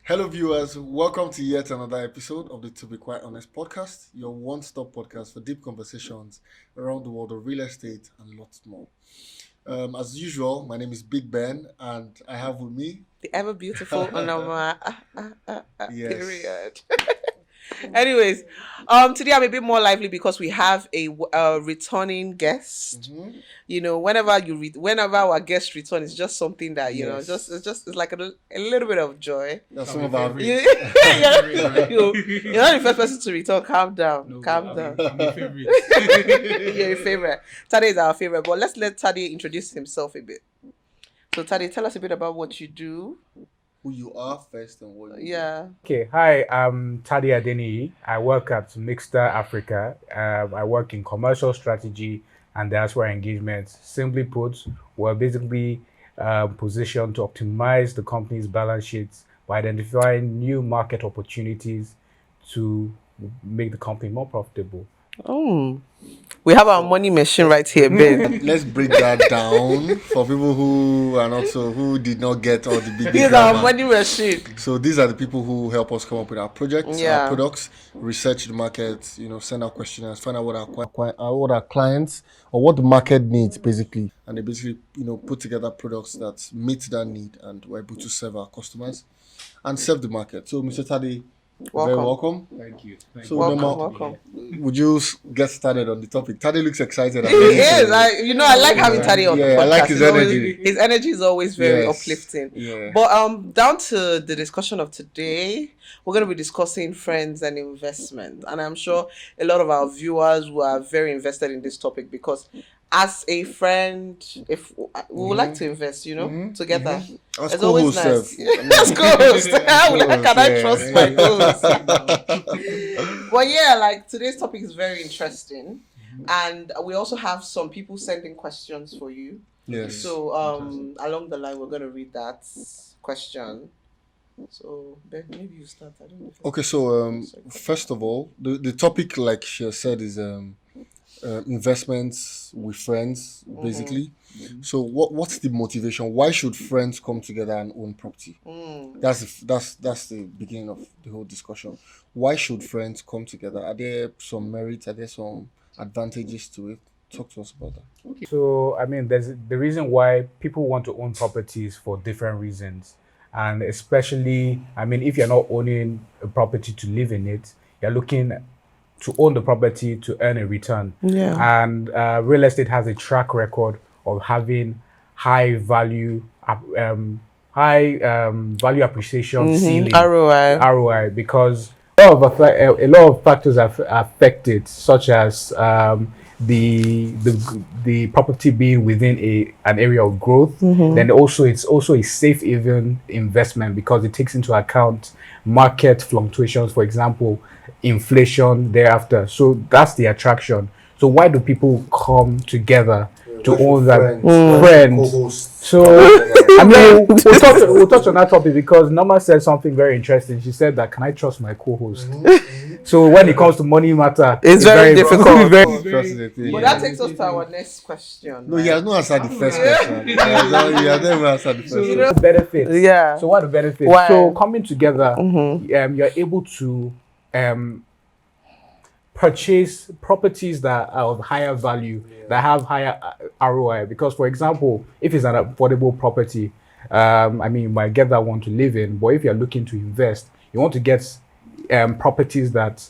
Hello, viewers. Welcome to yet another episode of the To Be Quite Honest podcast, your one stop podcast for deep conversations around the world of real estate and lots more. As usual, my name is Big Ben, and I have with me, The ever beautiful Onoma. yes, Period. Anyways, today I'm a bit more lively because we have a returning guest. Mhm. You know, whenever our guest return, it's just something that Yes. it's like a little bit of joy. That's some of our You, you're not the first person to return. Calm down, calm down. I'm your favorite. You're your favorite. Tade is our favorite, but let's let Tade introduce himself a bit. So Tade, tell us a bit about what you do. who you are first and what you Yeah. Okay, hi, I'm Tadi Adeniyi. I work at Mixter Africa. I work in commercial strategy and diaspora engagement. Simply put, we're basically positioned to optimize the company's balance sheets by identifying new market opportunities to make the company more profitable. Oh, we have our money machine right here, Ben. Let's break that down for people who did not get all the big Here's our grammar. money machine. So these are the people who help us come up with our projects, Yeah. our products, research the market, send out questionnaires, find out what our clients or what the market needs basically, and they basically put together products that meet that need, and we're able to serve our customers and serve the market. So, Mr. Tadi, very welcome. Thank you. So, Welcome, Nema, welcome. would you get started on the topic? Tadi looks excited. He is. I like having Tade on the Yeah, podcast. I like his energy. His energy is always very Yes. uplifting. Yeah. But down to the discussion of today, we're going to be discussing friends and investment, and I'm sure a lot of our viewers who are very invested in this topic because, as a friend, if we would like to invest, together. As It's always co-host, nice. Seth. As co-host. Can I Yeah. trust my co-host? But yeah, like today's topic is very interesting, and we also have some people sending questions for you. Yes. So along the line, we're going to read that question. So Ben, maybe you start. I don't know. Okay, so first of all, the topic, like she said, is investments with friends, basically. So what's the motivation? Why should friends come together and own property? That's the beginning of the whole discussion. Why should friends come together? Are there some merits? Are there some advantages to it? Talk to us about that. So, I mean, there's the reason why people want to own properties for different reasons. And especially, I mean, if you're not owning a property to live in it, you're looking to own the property to earn a return. Yeah. And real estate has a track record of having high value value appreciation ceiling. ROI, because a lot of factors have affected, such as the property being within an area of growth. Then also it's also a safe haven investment because it takes into account market fluctuations, for example, inflation thereafter. So that's the attraction. So why do people come together to own that? Friends. So I mean, we'll touch on that topic because Norma said something very interesting. She said that, can I trust my co-host? So when it comes to money matter, It's very difficult. Trust is the thing. But that takes us to our next question. No, he has not answered the first question. He has never answered the first question. benefits. Yeah. So what are the benefits? Why? So coming together, you're able to purchase properties that are of higher value, that have higher ROI. Because, for example, if it's an affordable property, I mean, you might get that one to live in. But if you're looking to invest, you want to get properties that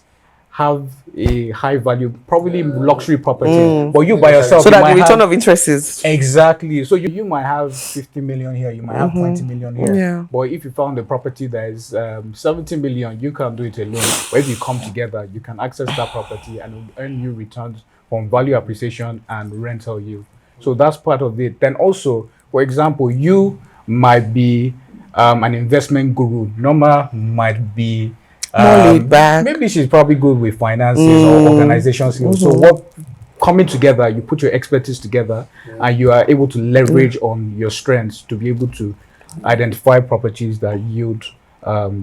have a high value, probably luxury property. But you by yourself, So you that might the return have- of interest is Exactly. So you might have 50 million here, you might have 20 million here. Yeah. But if you found a property that is 70 million, you can't do it alone. But if you come together, you can access that property and it will earn you returns from value appreciation and rental yield. So that's part of it. Then also, for example, you might be an investment guru. Norma might be more laid back. maybe she's probably good with finances or organization skills. So what coming together, you put your expertise together and you are able to leverage on your strengths to be able to identify properties that yield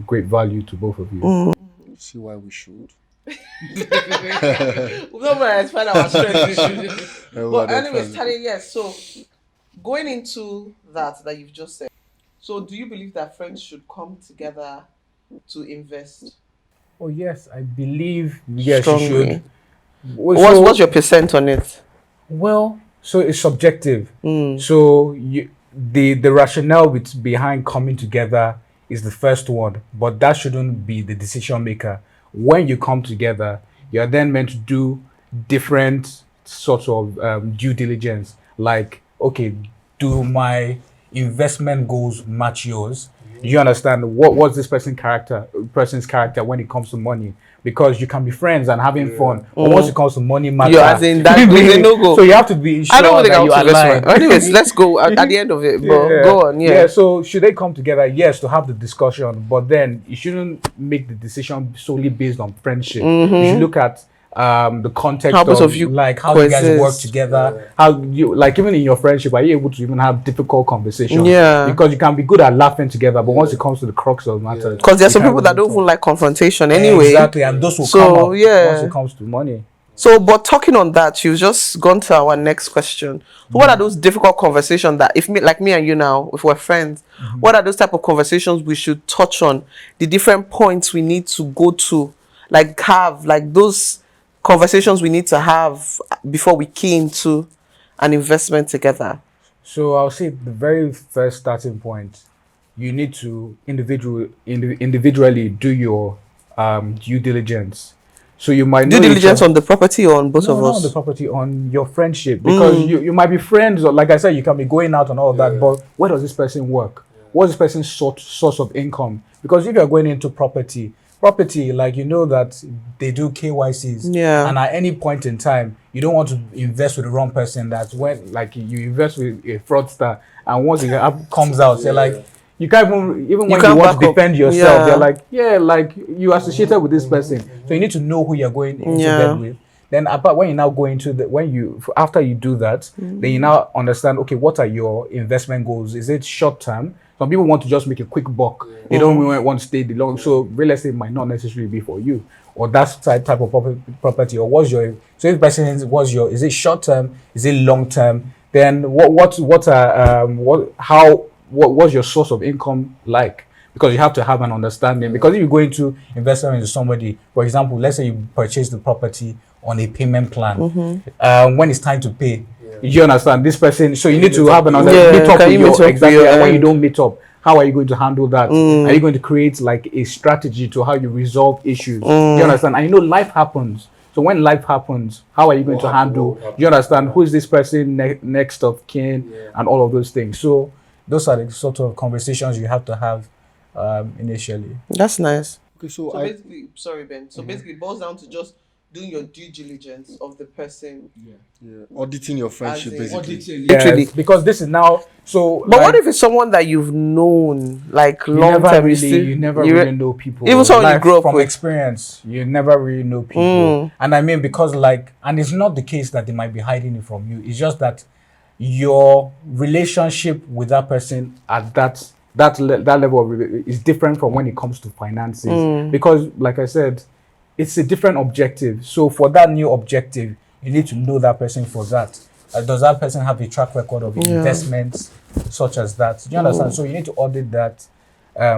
great value to both of you. See why we should. We've not identified our strengths. But anyways, Tade, yes. So going into that you've just said. So do you believe that friends should come together to invest Oh yes, I believe yes you should. strongly? Well, What's so your percent on it? so it's subjective. Mm. So the rationale behind coming together is the first one, but that shouldn't be the decision maker. When you come together, you're then meant to do different sorts of due diligence. Like, okay, do my investment goals match yours? Do you understand what's this person's character when it comes to money? Because you can be friends and having fun, but once it comes to money You as matter, in that is a no so go. you have to be I don't sure think I that want you to investment. align. Anyways, let's go at the end of it. But Yeah, go on, yeah. yeah. So should they come together? Yes, to have the discussion, but then you shouldn't make the decision solely based on friendship. You should look at the How context both of of you like how you guys work coexist. together. How you like even in your friendship, are you able to even have difficult conversations? Yeah. Because you can be good at laughing together, but once it comes to the crux of the matter, Because there's you some can't people that really don't talk. even like confrontation anyway. Exactly, and those will come So up once yeah. it comes to money. So, but talking on that, you've just gone to our next question. So, what are those difficult conversations that, if me, like me and you now, if we're friends, what are those type of conversations we should touch on? The different points we need to go to, like have, like those conversations we need to have before we key into an investment together. So I'll say the very first starting point, you need to individually do your due diligence. So you might Due know each diligence other. on the property or on both No, of not on the us. property, on your friendship, because you might be friends, or like I said, you can be going out and all of that. But where does this person work? What's this person's source of income? Because if you're going into property, like you know that they do KYCs, Yeah. and at any point in time, you don't want to invest with the wrong person. That's when like you invest with a fraudster, and once comes out, they're like. You can't even You when you can't want to back up. defend yourself, they're Yeah. like, yeah, like you associated with this person, so you need to know who you're going into Yeah. bed with. Then apart when you now go into the when you after you do that, then you now understand, okay, what are your investment goals? Is it short term? Some people want to just make a quick buck. They don't really want to stay the long. So real estate might not necessarily be for you, or that type of property. Or what's your so if the person what's your is it short term? Is it long term? Then what are what how what what's your source of income like? Because you have to have an understanding. Because if you go into investment into somebody, for example, let's say you purchase the property on a payment plan, when it's time to pay, you understand this person. So you need to have an Yeah, meet up can with you meet your up with exactly. your And when you end? don't meet up, how are you going to handle that? Are you going to create like a strategy to how you resolve issues? You understand? And you know life happens. So when life happens, how are you going to handle? You understand who is this person next of kin and all of those things. So those are the sort of conversations you have to have initially. That's nice. Okay, so So I basically, sorry Ben. So basically, it boils down to just doing your due diligence of the person, yeah, auditing your as friendship in basically. literally. Yes, because this is now so But what like if it's someone that you've known like you long never time? really Still, you never you really know people. even someone you Life grew up from with. experience, you never really know people. And I mean because like and it's not the case that they might be hiding it from you. It's just that your relationship with that person at that level is different from when it comes to finances. Because like I said, it's a different objective. So for that new objective, you need to know that person for that. Does that person have a track record of investments such as that? Do you understand? So you need to audit that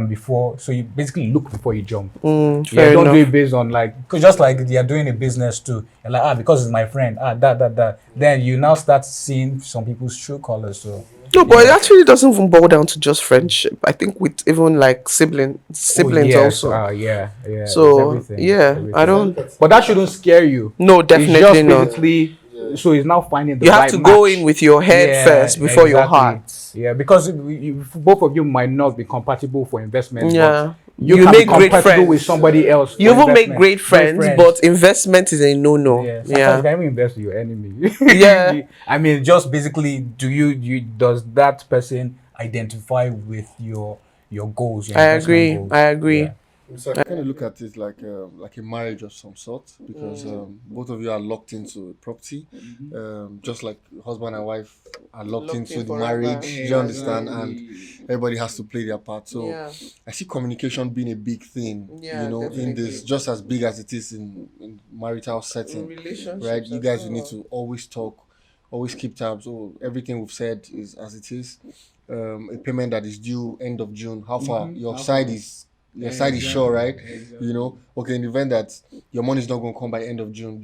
before. So you basically look before you jump. Yeah, Fair don't do enough. it based on like, cause just like they are doing a business too. You're like, because it's my friend. That. Then you now start seeing some people's true colors. So No, but it actually doesn't even boil down to just friendship. I think with even like oh siblings yes, also. yeah, it's So everything. It's yeah, I everything. don't. But that shouldn't scare you. No, It's definitely just not. basically so it's now finding the You have right to match. go in with your head Yeah, first before your exactly. heart. Yeah, because both of you might not be compatible for investment. Yeah. But you You can be make great compatible with friends. somebody else. You for even make investment. great friends, but investment is a no-no. Yeah, sometimes you Yeah. can even invest with your enemy. Yeah. I mean, just basically, does that person identify with your goals, your I investment agree. goals? I agree. Yeah. So I kind of look at it like a marriage of some sort because both of you are locked into a property, just like husband and wife are locked Locked into in the forever. marriage. Do you understand? And everybody has to play their part. So Yeah. I see communication being a big thing. Yeah, in definitely. this just as big as it is in marital setting, Relationships right? You as guys well. will need to always talk, always keep tabs. Oh, everything we've said is as it is. A payment that is due end of June. How far your side is your side is sure, right? Exactly. Okay, in the event that your money is not going to come by end of June,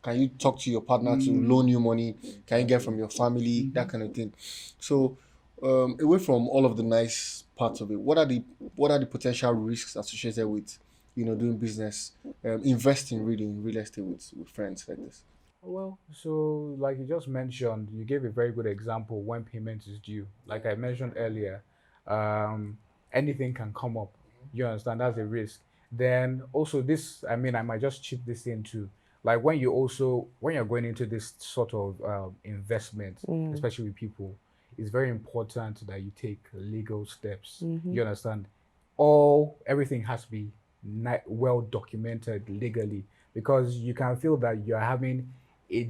can you talk to your partner to loan you money? Can you get from your family? That kind of thing. So, away from all of the nice parts of it, what are the potential risks associated with doing business, investing really in real estate with friends like this? Well, so like you just mentioned, you gave a very good example when payment is due. Like I mentioned earlier, um, anything can come up. You understand? That's a risk. Then also this, I mean, I might just chip this in too. Like when you're going into this sort of investment, especially with people, it's very important that you take legal steps. You understand? Everything has to be well documented legally because you can feel that you're having a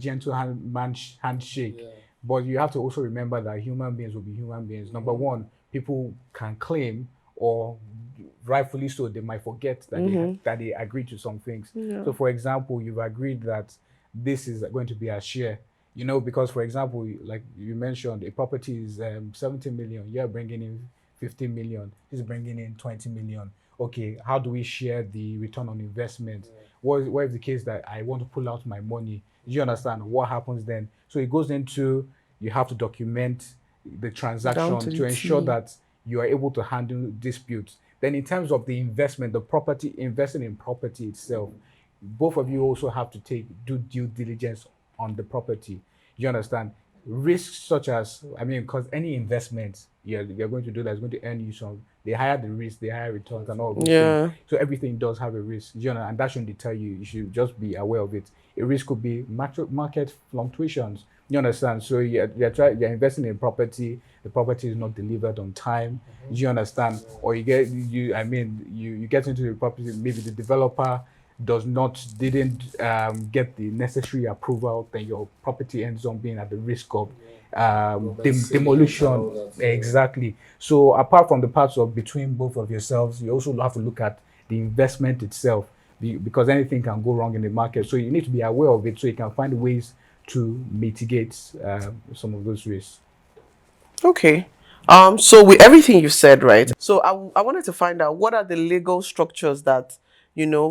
handshake. Yeah. But you have to also remember that human beings will be human beings. Number one, people can claim, or rightfully so, they might forget that that they agreed to some things. Yeah. So, for example, you've agreed that this is going to be a share. Because for example, like you mentioned, a property is 70 million. You're bringing in 50 million. He's bringing in 20 million. Okay, how do we share the return on investment? What is the case that I want to pull out my money? Do you understand what happens then? So it goes into, you have to document the Down transaction to the to ensure T. that you are able to handle disputes. Then in terms of the investment, the property, investing in property itself, both of you also have to do due diligence on the property. You understand? Risks such as, I mean, because any investment you're going to do that's going to earn you some, they hire the risk, they hire returns and all of those things. Yeah. So everything does have a risk, and that shouldn't deter you. You should just be aware of it. A risk could be market fluctuations. You understand? So you're investing in property, the property is not delivered on time. Do you understand? Or you get into the property, maybe the developer didn't get the necessary approval, then your property ends up being at the risk of demolition. Exactly. So apart from the parts of between both of yourselves, you also have to look at the investment itself, because anything can go wrong in the market. So you need to be aware of it so you can find ways to mitigate some of those risks. Okay. So with everything you said, right? So I wanted to find out what are the legal structures that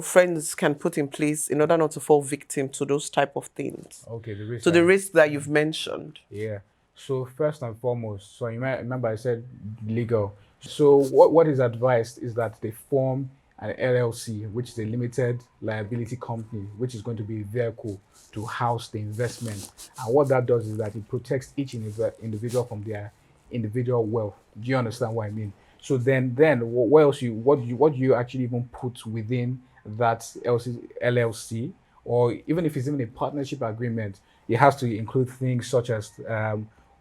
friends can put in place in order not to fall victim to those type of things, Okay, the risk to the side. risks that you've mentioned. Yeah. So first and foremost, so you might remember I said legal. So what is advised is that they form an LLC, which is a limited liability company, which is going to be a vehicle to house the investment. And what that does is that it protects each individual from their individual wealth. Do you understand what I mean? So then what else what do you actually even put within that LLC, or even if it's even a partnership agreement, it has to include things such as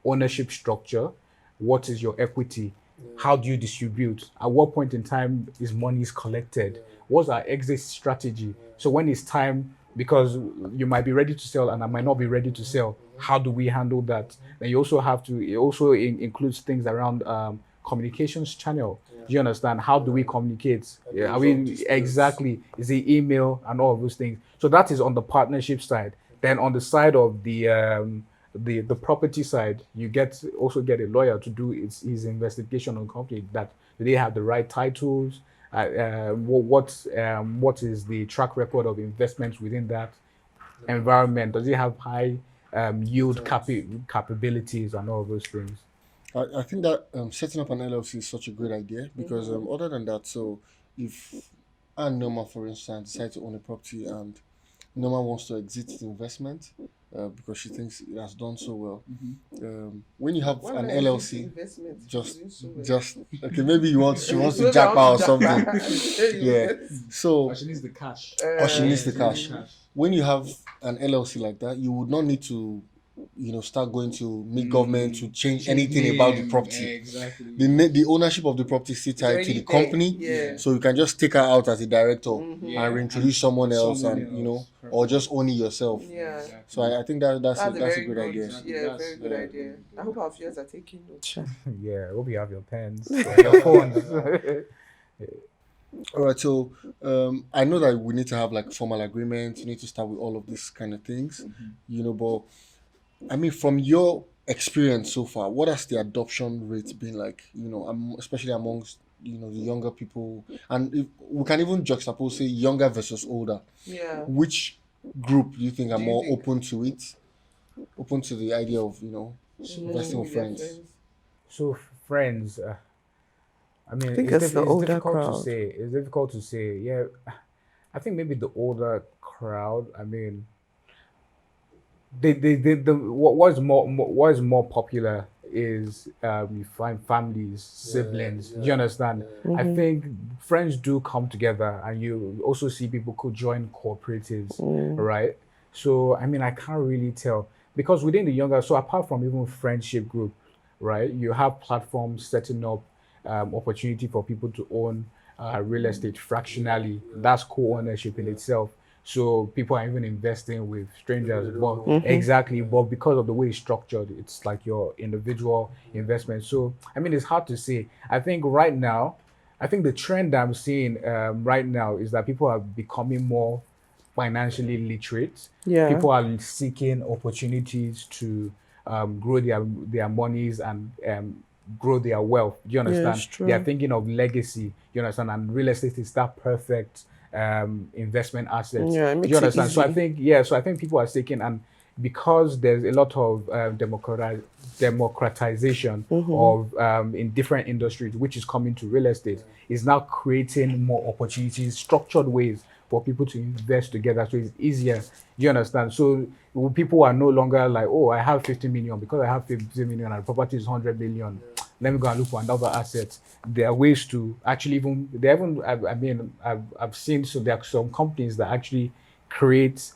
ownership structure. What is your equity? How do you distribute? At what point in time is money is collected? What's our exit strategy? So when it's time, because you might be ready to sell and I might not be ready to sell, how do we handle that? Then you also have to. It also includes things around communications channel. Do you understand? How do we communicate? Yeah, I mean, exactly. Is the email and all of those things. So that is on the partnership side. Then on the side of the property side, you also get a lawyer to do his investigation on company, that do they have the right titles, what is the track record of investments within that environment, does it have high yield capabilities and all those things. I think that setting up an LLC is such a great idea because other than that, so if Ann Noma, for instance, decides to own a property and Noma wants to exit the investment because she thinks it has done so well. When you have an LLC, just okay, maybe she wants to jack out or something. Yeah. So She needs the cash. or she needs the cash. When you have an LLC like that, you would not need to, start going to meet government to change anything about the property. Exactly. The ownership of the property is still tied to the company, so you can just take her out as a director and reintroduce someone else, and or just own it yourself. Yeah. So I think that's a very good idea. Yeah, very good idea. I hope our viewers are taking notes. Yeah, I hope you have your pens, your phones. All right, so I know that we need to have like formal agreements. You need to start with all of these kind of things, but I mean, from your experience so far, what has the adoption rate been like? Especially amongst the younger people, and if we can even juxtapose, say, younger versus older. Yeah. Which group do you think are Do you more think- open to it, open to the idea of investing Investing with with their friends? So friends, I mean, I think it's the it's older difficult to crowd. say. It's difficult to say. Yeah, I think maybe the older crowd. I mean, what is more popular is you find families, siblings. Do you understand? I think friends do come together, and you also see people could join cooperatives, right? So I mean, I can't really tell because within the younger, so apart from even friendship group, right? You have platforms setting up opportunity for people to own real estate fractionally. That's co-ownership in itself. So people are even investing with strangers, but exactly, but because of the way it's structured, it's like your individual investment. So I mean, it's hard to say. I think right now, I think the trend I'm seeing right now is that people are becoming more financially literate. Yeah. People are seeking opportunities to grow their monies and grow their wealth. Do you Yeah, it's understand? They are true. thinking of legacy. You understand? And real estate is that perfect investment assets. Yeah, it Do you makes it understand? So I easy. think yeah. So I think people are seeking and because there's a lot of democratization of in different industries, which is coming to real estate, is now creating more opportunities, structured ways for people to invest together. So it's easier. Do you understand? So people are no longer like, oh, I have 50 million because I have 50 million and the property is 100 million. Let me go and look for another asset. There are ways to actually even, they haven't, I mean, I've seen, so there are some companies that actually create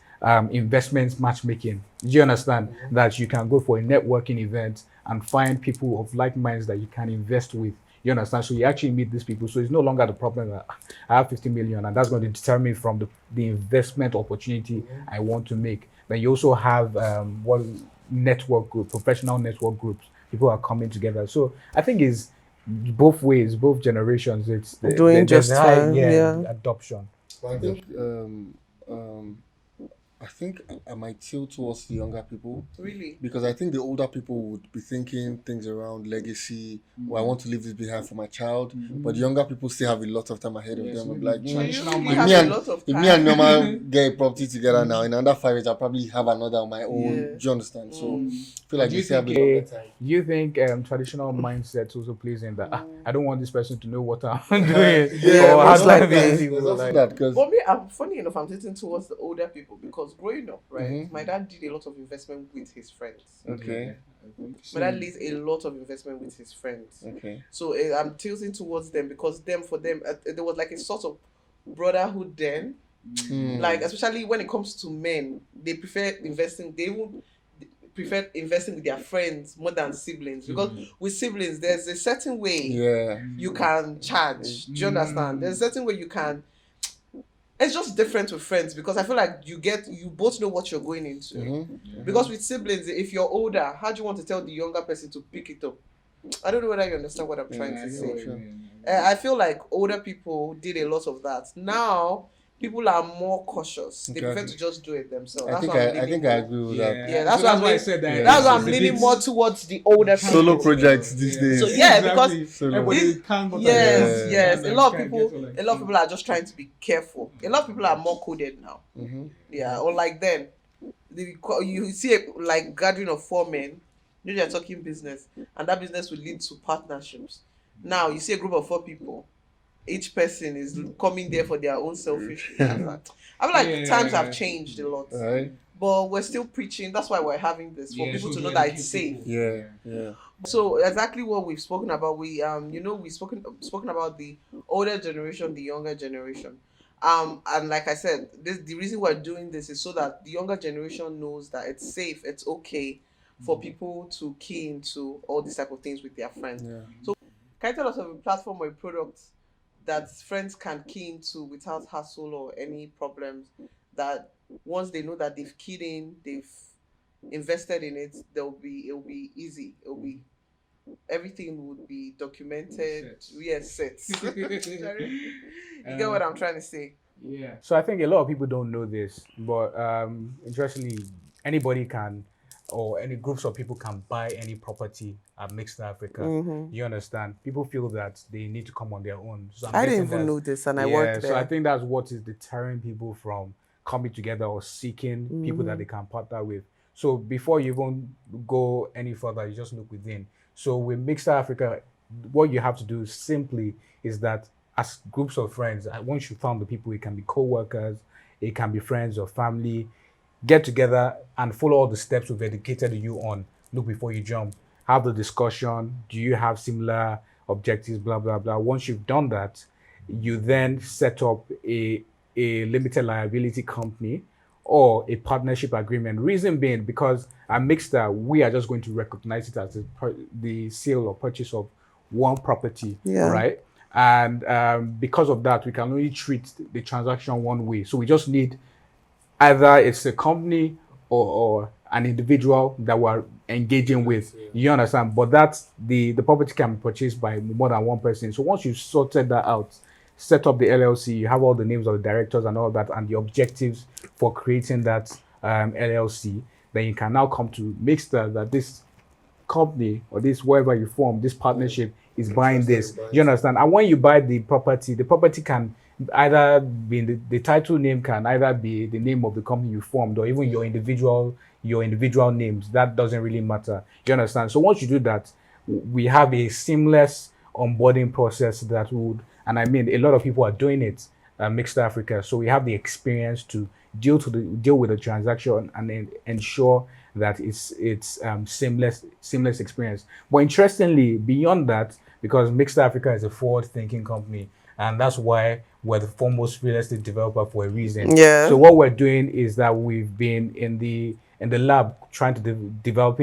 investments matchmaking. Do you understand that you can go for a networking event and find people of like minds that you can invest with? You understand? So you actually meet these people. So it's no longer the problem that I have 50 million and that's going to determine from the investment opportunity I want to make. Then you also have what network group, professional network groups. People are coming together. So I think it's both ways, both generations. Doing There's a just high fine. Yeah. adoption. I think um, I think I might tilt towards the younger people, Really? because I think the older people would be thinking things around legacy. Well, I want to leave this behind for my child, but the younger people still have a lot of time ahead of them. I'm like, So you really if have me a and lot of if me and time. Norma get a property together now, in another 5 years, I'll probably have another on my own. Yeah. Do you understand? So I feel Or like do they you still have think a longer time. do you think traditional mindset also plays in that? I don't want this person to know what I'm doing, Yeah, or most how do I likely. make There's people also like? that because But me, I'm funny enough. I'm sitting towards the older people because growing up, right, my dad did a lot of investment with his friends. okay, My dad leads a lot of investment with his friends. okay, So I'm tilting towards them because for them, there was like a sort of brotherhood then. Like especially when it comes to men, they prefer investing. They even prefer investing with their friends more than siblings because with siblings there's a certain way yeah, you can charge. Do you understand? There's a certain way you can. It's just different with friends because I feel like you both know what you're going into. Because with siblings, if you're older, how do you want to tell the younger person to pick it up? I don't know whether you understand what I'm trying to say. sure. I feel like older people did a lot of that. Now people are more cautious. They prefer Exactly. to just do it themselves. I That's think why I'm I leaning think I more. agree with that. Yeah, that's So why I'm why I leaning. said that. That's why it's I'm a leaning bit- more towards the older people. Solo projects these days. So yeah, because Solo. Everybody this- can't go to yes, the- yes. and A lot of try and people, get to, like, a lot of people are just trying to be careful. A lot of people are more coded now. Yeah, or like then, you see like gathering of 4 men. They're talking business, and that business will lead to partnerships. Now you see a group of 4 people. Each person is coming there for their own selfish reasons. I'm like times have changed a lot, Right? but we're still preaching. That's why we're having this for people to know that it's safe. Yeah. So exactly what we've spoken about, we've spoken about the older generation, the younger generation. And like I said, the reason we're doing this is so that the younger generation knows that it's safe, it's okay for people to key into all these type of things with their friends. Yeah. So can you tell us of a platform or a product that friends can key into without hassle or any problems, that once they know that they've keyed in, they've invested in it, it'll be easy. It'll be everything would be documented. Yes, set. You get what I'm trying to say? Yeah. So I think a lot of people don't know this, but interestingly, anybody can or any groups of people can buy any property at Mixed Africa. You understand? People feel that they need to come on their own. So I'm I didn't guessing even that's know this, and I yeah. worked So I there. think that's what is deterring people from coming together or seeking people that they can partner with. So before you even go any further, you just look within. So with Mixed Africa, what you have to do simply is that as groups of friends, once you found the people, it can be co-workers, it can be friends or family, get together and follow all the steps we've educated you on. Look before you jump. Have the discussion. Do you have similar objectives? Blah blah blah. Once you've done that, you then set up a limited liability company or a partnership agreement. Reason being, because at Mixter, we are just going to recognize it as the sale or purchase of one property, Yeah. right? And because of that, we can only treat the transaction one way. So we just need either it's a company or an individual that we're engaging with. You understand? But that's the property can be purchased by more than one person. So once you've sorted that out, set up the LLC, you have all the names of the directors and all that, and the objectives for creating that LLC, then you can now come to make sure that this company or this wherever you form this partnership is buying this. You understand? And when you buy the property can either be the title name can either be the name of the company you formed or even your individual names. That doesn't really matter. You understand? So once you do that, we have a seamless onboarding process that would, and I mean a lot of people are doing it. Mixed Africa, so we have the experience to deal with the transaction and then ensure that it's seamless experience. But interestingly, beyond that, because Mixed Africa is a forward-thinking company, and that's why we're the foremost real estate developer for a reason. Yeah. So what we're doing is that we've been in the lab trying to develop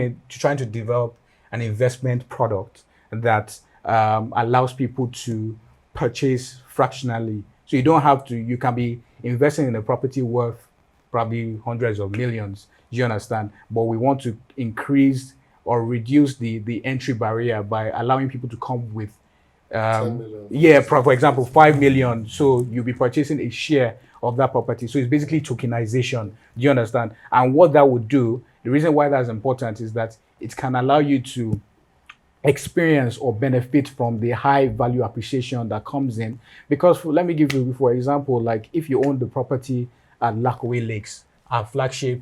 an investment product that allows people to purchase fractionally. So you don't have to. You can be investing in a property worth probably hundreds of millions. You understand? But we want to increase or reduce the entry barrier by allowing people to come with 10 million. yeah, for example, 5 million. So you'll be purchasing a share of that property. So it's basically tokenization. Do you understand? And what that would do, the reason why that's important is that it can allow you to experience or benefit from the high value appreciation that comes in. Because let me give you, for example, like if you own the property at Lakaway Lakes, our flagship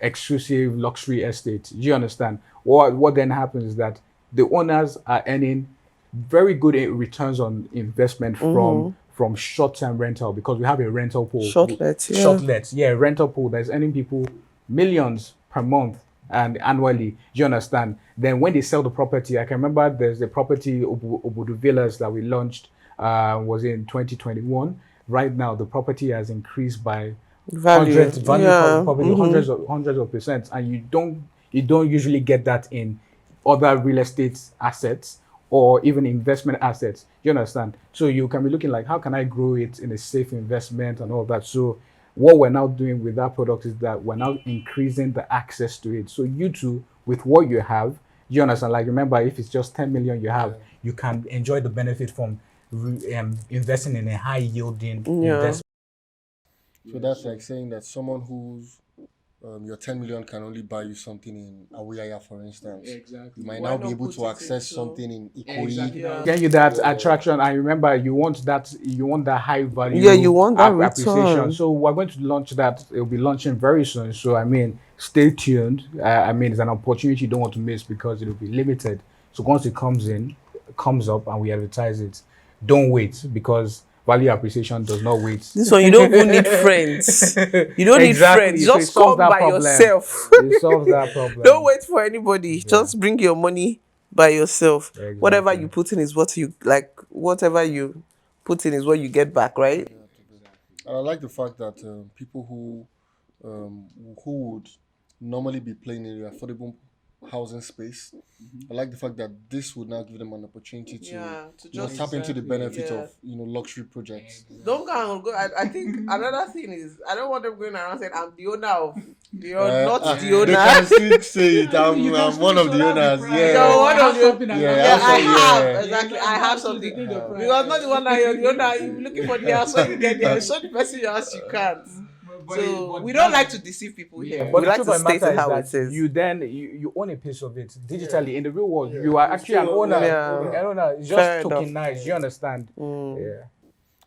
exclusive luxury estate, do you understand? What then happens is that the owners are earning very good returns on investment from short-term rental because we have a rental pool. Shortlets, yeah. Shortlets, yeah, rental pool that's earning people millions per month and annually. Do you understand? Then when they sell the property, I can remember there's the property Obudu Villas that we launched was in 2021. Right now, the property has increased by Value. Yeah. probably hundreds of percent, and you don't usually get that in other real estate assets or even investment assets. You understand? So you can be looking like, how can I grow it in a safe investment and all that? So what we're now doing with that product is that we're now increasing the access to it. So you too, with what you have, you understand? Like remember, if it's just 10 million you have, you can enjoy the benefit from investing in a high yielding investment. So that's like saying that someone who's your 10 million can only buy you something in Awuyaya, for instance. Exactly. You might Why now not be able put to it access into- something in Ikoyi. Exactly. Yeah. Get you that attraction, and remember, you want that high value. Yeah, you want that appreciation. return. So we're going to launch that. It'll be launching very soon. So I mean, stay tuned. I mean, it's an opportunity you don't want to miss because it'll be limited. So once it comes up, and we advertise it, don't wait because value appreciation does not wait. This one, you don't even need friends. You don't need friends. So it Just solves come that by problem. yourself. It solves that problem. Don't wait for anybody. Just bring your money by yourself. Exactly. Whatever you put in is what you like. Whatever you put in is what you get back, right? And I like the fact that people who would normally be playing in the affordable housing space, I like the fact that this would now give them an opportunity to, to tap into the benefit yeah. of luxury projects. Don't go. I think another thing is I don't want them going around saying I'm the owner of the not the They owner. can still say it. I'm one of the owners. Yeah. You're one of the Yeah, I have yeah. exactly. I have something because not the one that you're the owner. You're looking for the house when you get there. So the person you ask you can't. So we don't like to deceive people here. But We the like truth to of the state matter it is how that it is. you own a piece of it digitally. In the real world, you are actually an owner. Yeah. An owner. It's Fair just enough. tokenized. You understand? Yeah.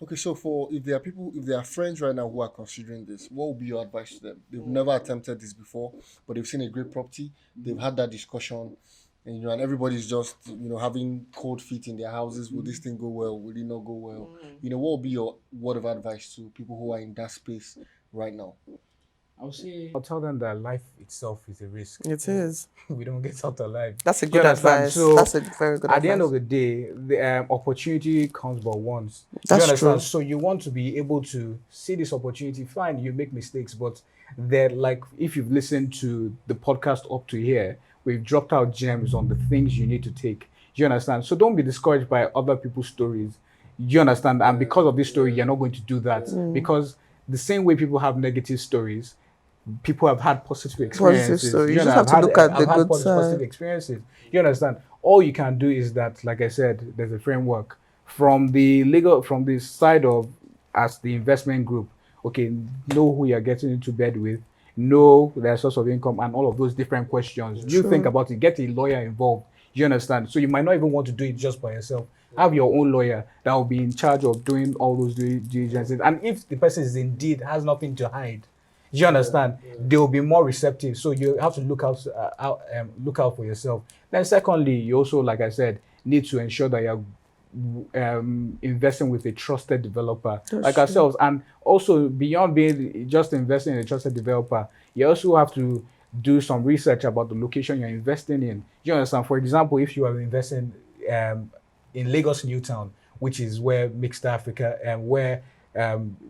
Okay, so for if there are friends right now who are considering this, what would be your advice to them? They've never attempted this before, but they've seen a great property, they've had that discussion, and and everybody's just having cold feet in their houses. Will this thing go well? Will it not go well? What would be your word of advice to people who are in that space right now? I'll tell them that life itself is a risk. It is. We don't get out alive. That's a You good understand? advice. So That's a very good at the end advice. of the day, the opportunity comes but once. That's You understand? true. So you want to be able to see this opportunity. Fine, you make mistakes, but that, like, if you've listened to the podcast up to here, we've dropped out gems on the things you need to take. You understand? So don't be discouraged by other people's stories. You understand? And because of this story, you're not going to do that because the same way people have negative stories, people have had positive experiences. story. You know, just have to look at the I've had good positive side. experiences. You understand? All you can do is that, like I said, there's a framework from the side of as the investment group. Okay, know who you're getting into bed with, know their source of income, and all of those different questions. You think about it. Get a lawyer involved. You understand? So you might not even want to do it just by yourself. Have your own lawyer that will be in charge of doing all those due diligences. And if the person is indeed has nothing to hide, you understand? They will be more receptive. So you have to look out for yourself. Then, secondly, you also, like I said, need to ensure that you're investing with a trusted developer like ourselves, and also beyond being just investing in a trusted developer, you also have to do some research about the location you're investing in. You understand? For example, if you are investing in Lagos Newtown, which is where Mixed Africa and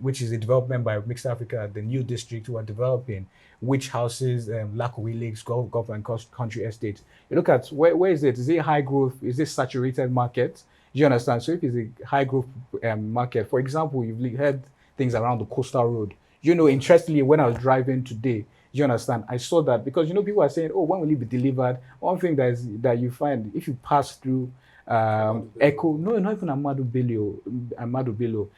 which is a development by Mixed Africa, the new district who are developing, which houses Lakaway Lakes, Gulf and Country Estates. You look at where is it? Is it high growth? Is it saturated market? You understand? So if it's a high growth market, for example, you've heard things around the coastal road. Interestingly, when I was driving today, you understand? I saw that because people are saying, "Oh, when will it be delivered?" One thing that you find if you pass through Echo, no, not even Amadu Bello.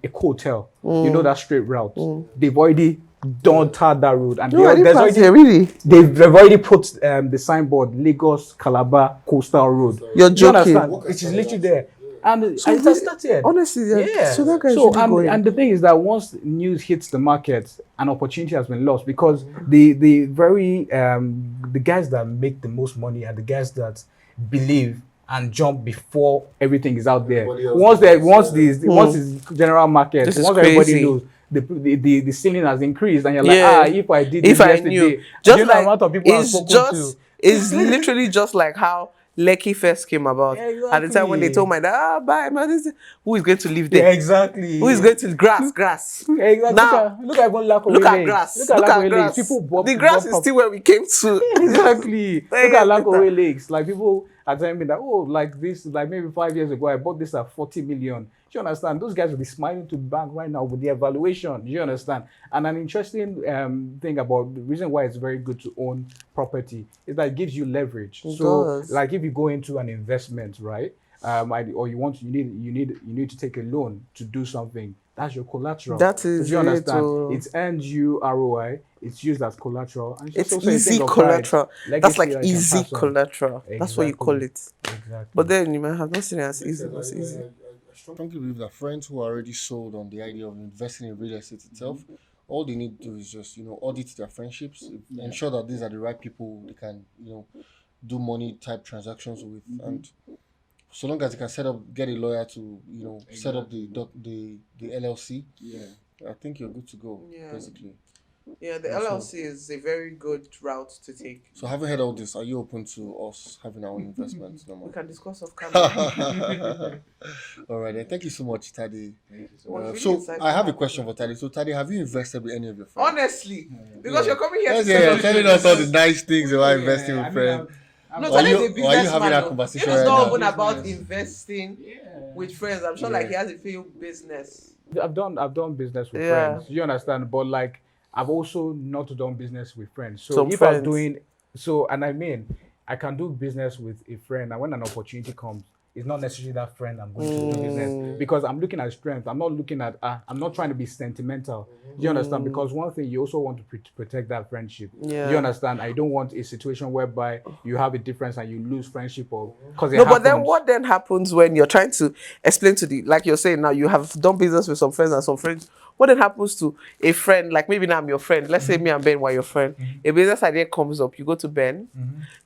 Echo Hotel. That straight route. They've already done that road, and there's already really. they've already put the signboard Lagos Calabar Coastal Road. You're Do you joking. understand? It is literally there. And So it has started. honestly, yeah. So that guy's So really going. and the thing is that once news hits the market, an opportunity has been lost because the very the guys that make the most money are the guys that believe and jump before everything is out there. Once this general market, This is once everybody crazy. knows the ceiling has increased, and you're Yeah. like, if I did If this I yesterday, knew, do just you know the like amount of people I've it's spoken just to? it's literally just like how Lekki first came about. At the time when they told my dad, bye man, who is going to live there? Yeah, exactly. Who is going to grass? Yeah, exactly. Now Look at even Lakaway look at Lakes. grass. Look at Look at Lakaway Lakes. grass. People The grass is still where we came to. exactly. Look 10 at years Lakaway Lakes. Like people are telling me that, like this, like maybe 5 years ago, I bought this at 40 million. Do you understand? Those guys will be smiling to bank right now with the evaluation. Do you understand? And an interesting thing about the reason why it's very good to own property is that it gives you leverage. So, does. like if you go into an investment, right? Or you need to take a loan to do something. That's your collateral. That is Do you understand? it. It's earned you ROI. It's used as collateral. And It's also a easy thing of collateral. pride, That's like legacy that you can easy pass on. collateral. That's what you Exactly. call it. Exactly. But then you might have not seen it as easy. It's easy. I strongly believe that friends who are already sold on the idea of investing in real estate itself, all they need to do is just audit their friendships, ensure that these are the right people they can do money type transactions with, and so long as you can get a lawyer to set up the LLC, I think you're good to go. Yeah. Basically. Yeah, the LLC is a very good route to take. So having heard all this, are you open to us having our own investments? No We more. can discuss off camera. All right, then. Thank you so much, Tadi. Really So excited. I have a question for Tadi. So Tadi, have you invested with any of your friends? Honestly, because you're coming here Yes, to yeah, say you're telling us all the nice things about investing with friends. No, Are Tade you- is a or are you businessman. having that though. conversation It's right not now? even about investing with friends. I'm sure like he has a few business. I've done business with Yeah. friends. You understand? But like I've also not done business with friends. So Some if friends. I'm doing so, and I mean, I can do business with a friend, and when an opportunity comes, it's not necessarily that friend I'm going to do business, because I'm looking at strength. I'm not looking at I'm not trying to be sentimental. Do you understand? Because one thing, you also want to protect that friendship. Yeah. Do you understand? I don't want a situation whereby you have a difference and you lose friendship, or because No, but then what then happens when you're trying to explain to the, like you're saying now, you have done business with some friends and some friends. What then happens to a friend, like maybe now I'm your friend, let's say me and Ben were your friend. A business idea comes up, you go to Ben,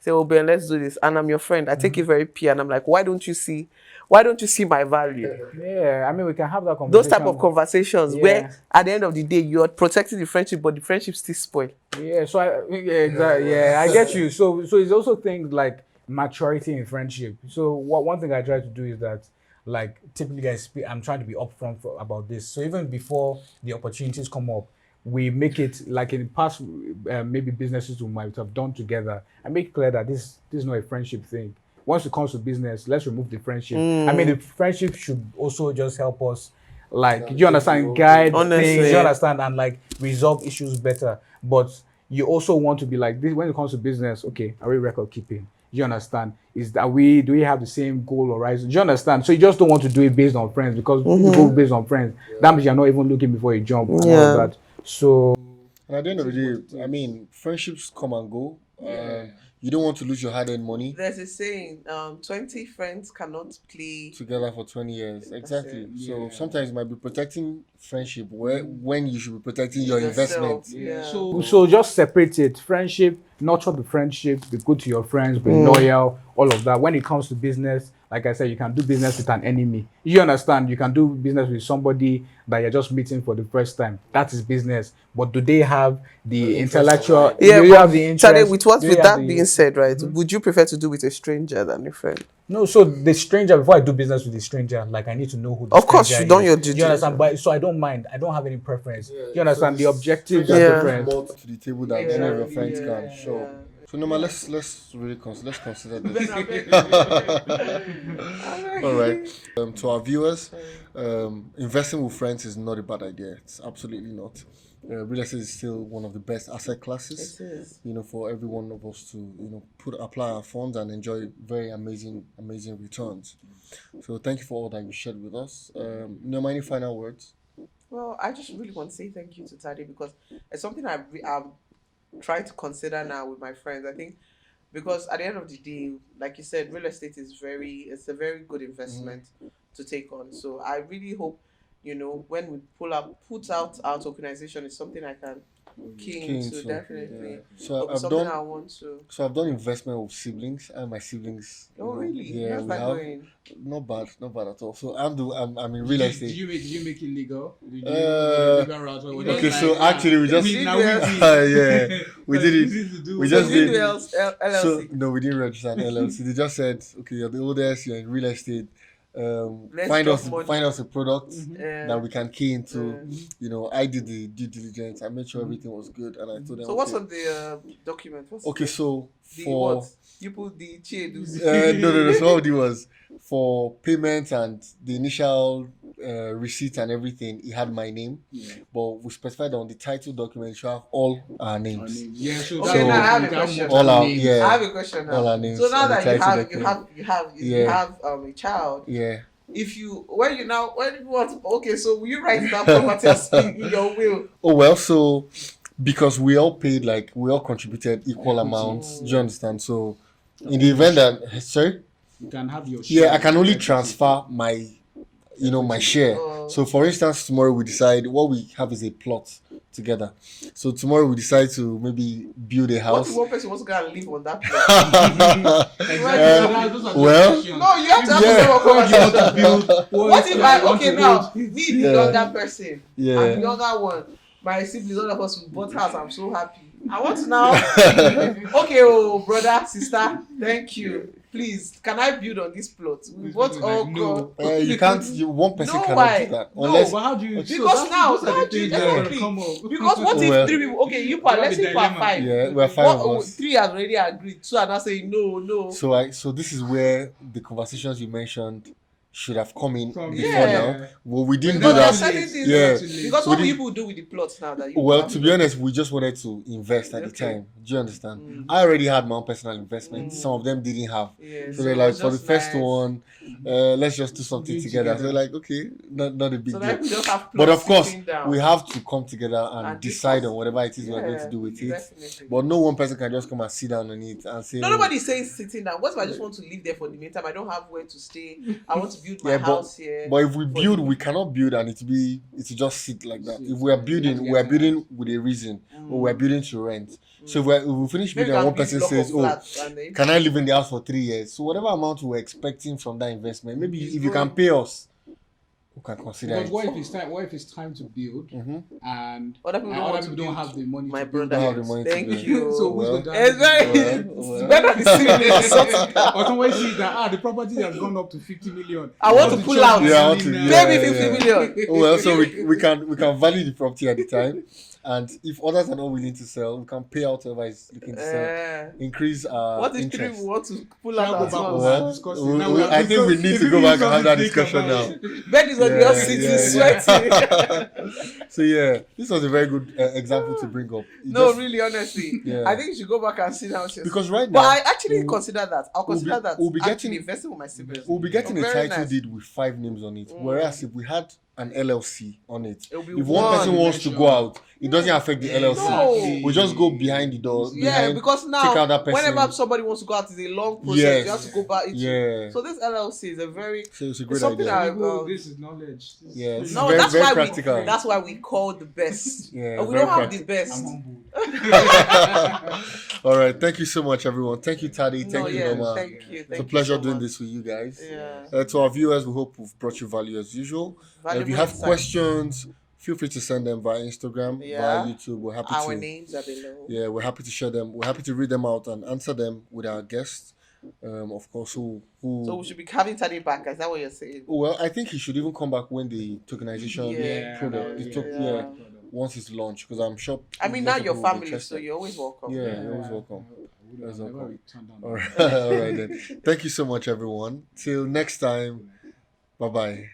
say, oh Ben, let's do this. And I'm your friend. I take it very pure and I'm like, why don't you see my value? Yeah, I mean, we can have that conversation. Those type of conversations Yeah. where at the end of the day you're protecting the friendship, but the friendship still spoil. Yeah, so exactly. Yeah, I get you. So it's also things like maturity in friendship. So one thing I try to do is that, like, typically guys, I'm trying to be upfront about this. So even before the opportunities come up, we make it like in the past, maybe businesses we might have done together. I make it clear that this is not a friendship thing. Once it comes to business, let's remove the friendship. I mean, the friendship should also just help us, like, do you understand, guide Honestly. things, you understand, and like resolve issues better. But you also want to be like this when it comes to business. Okay, are we record keeping? You understand? Is that do we have the same goal or horizon? Do you understand? So you just don't want to do it based on friends, because if you go based on friends, that means you're not even looking before you jump and all of that. So And at the end of the day, I mean, friendships come and go. You don't want to lose your hard-earned money There's a saying, 20 friends cannot play. together for 20 years. Exactly. it. So sometimes you might be protecting friendship when you should be protecting your investment. Yeah. So just separate it. Friendship, nurture the friendship, be good to your friends, be loyal, all of that. When it comes to business, like I said, you can do business with an enemy. You understand? You can do business with somebody that you're just meeting for the first time. That is business. But do they have the intellectual? Yeah, do you but have the interest? Charlie, with Do you have that the- being said, right, would you prefer to do with a stranger than a friend? No, so the stranger, before I do business with the stranger, like, I need to know who the Of course, stranger you done is. your Do due you understand? diligence. But so I don't mind. I don't have any preference. Yeah, You understand? so The objectives strangers are Yeah. bring different. more to the table than any of your friends can. Sure. So Norma, let's really let's consider this. All right. To our viewers, investing with friends is not a bad idea. It's absolutely not. Real estate is still one of the best asset classes. It is. For every one of us to apply our funds and enjoy very amazing returns. So thank you for all that you shared with us. Norma, any final words? Well, I just really want to say thank you to Tade, because it's something I'm trying to consider now with my friends. I think because at the end of the day, like you said, real estate is it's a very good investment to take on. So I really hope, when we put out our tokenization, it's something I can key into, definitely. Yeah. So I've Something done. I want to. So I've done investment with siblings, and my siblings. Oh, really? Yeah, How's we that have. going? Not bad at all. So I'm in real estate. Did you make it legal? Did you Uh, legal route? Or was Okay, it so like, actually we just did now well. yeah, we did it. We just did. LLC. So no, we didn't register an LLC. They just said, okay, you're the oldest, you're in real estate. Let's Find drop us money. find us a product Yeah. that we can key into. I did the due diligence. I made sure everything was good, and I told them. So what's on the document? Okay, so the for what? You put the chedos. no. So what we did was for payments and the initial receipt and everything. It had my name, but we specified on the title document it should have all our names. Yeah, so Okay, now I have a question. All our I have a question now. all our names. So now on the that you title have document. you have a child, Yeah. if you when you want, okay, so will you write that property as in your will? Oh well, so because we all paid, like we all contributed equal amounts. Do you understand? So in the event that sorry, you can have your yeah, I can only transfer my my share. So for instance, tomorrow we decide what we have is a plot together. So tomorrow we decide to maybe build a What house. if one person wants to go and live on that plot? Well, No, you have to have Yeah. a conversation. What if now me the Yeah. younger person, Yeah. I'm the younger one, my siblings, all of us, we bought house. I'm so happy. I want to now. Okay, brother, sister, thank you. Please, can I build on this plot? We both all go. you can't. One person No, cannot why? do that No, unless. but how do you? Because now definitely. Because what if Well. three people? Okay, you part. Let's say part five. Yeah, we're five of us. Three has already agreed. Two are now saying no. So this is where the conversations you mentioned should have come in From- before Yeah. now. Well, we didn't But do there are that. certain things Yeah. because We what did- people do with the plots now that you Well, have to be to- honest, we just wanted to invest at the Okay. time. Do you understand? I already had my own personal investment. Some of them didn't have. Yeah, So they're it like, was for the just first nice. one, let's just do something Do it together. So together. like, okay, not a big So deal. that we just have But plots of course, sitting down. we have to come together and And decide discuss. on whatever it is we're going to Yeah, do with it. definitely. But no one person can just come and sit down on it and say, No, nobody says sitting down. What if I just want to live there for the meantime? I don't have where to stay. I want to build my Yeah, house here. But if we For build, the- we cannot build and it will just sit like that. If we are building, we are building with a reason, or we are building to rent. So if we finish Maybe building and we one can person build block says, of "Oh, flats and then- can I live in the house for 3 years?" So whatever amount we're expecting from that investment, maybe It's if you can good. pay us, we can consider Because it. what if it's time to build Mhm. and Other people don't want to don't build. have the money My to build brother. Don't have the money to Thank build. you. So who's Well, the It's very Well, it's better than sitting there sorting out. or somebody sees that the property has gone up to 50 million. I want to the pull church out. is Yeah, I want selling to- now. yeah. Pay me 50 million. Oh, well, so we can value the property at the time, and if others are not willing to sell, we can pay out whoever is looking to sell. Increase our What if three interest. will want to pull Shall out we as go back well? on Well, that discussion? Now we have I think we discussed- need if to we go need back and have that something to think discussion now. about. Ben is on the Yeah, other seat, yeah, he's yeah. sweating. So yeah, this was a very good example to bring up. It No, just- really, honestly. Yeah. I think you should go back and sit down. with yourself. because right But now I actually we'll- consider that. I'll we'll be- consider that. we'll be actually getting- investing with my siblings. we'll be getting a Very title nice. deed with 5 names on it. Whereas if we had an LLC on it, It'll be if one person wants to go out, it doesn't affect the LLC. No. We just go behind the door. Yeah, behind, because take now out that person. whenever somebody wants to go out, it's a long process. Yes. You have to go back. Yeah. So this LLC is a very So it's a great something idea. People, this is knowledge. This is- Yeah, this is no. very- that's very why practical. we. That's why we call the best. Yeah, And we very don't have practical. the best. I'm humbled. All right, thank you so much, everyone. Thank you, Taddy. No, Thank you, yeah, Norma. thank you. It's a Thank pleasure you so doing much. this with you guys. Yeah. To our viewers, we hope we've brought you value as usual. If Valuable you have insight. questions, feel free to send them via Instagram, Yeah. via YouTube. We're happy Our to. names are below. Yeah, we're happy to share them. We're happy to read them out and answer them with our guests. Of course, who So we should be having Taddy back. Is that what you're saying? well, I think he should even come back when the tokenization Yeah. product, Yeah. once it's launched, because I'm sure. I mean, lots now of your people will be family, so interested. you're always welcome. Yeah, you're always welcome. I would That's have never okay. turned down. All right, all right then. Thank you so much, everyone. Till next time. Bye bye.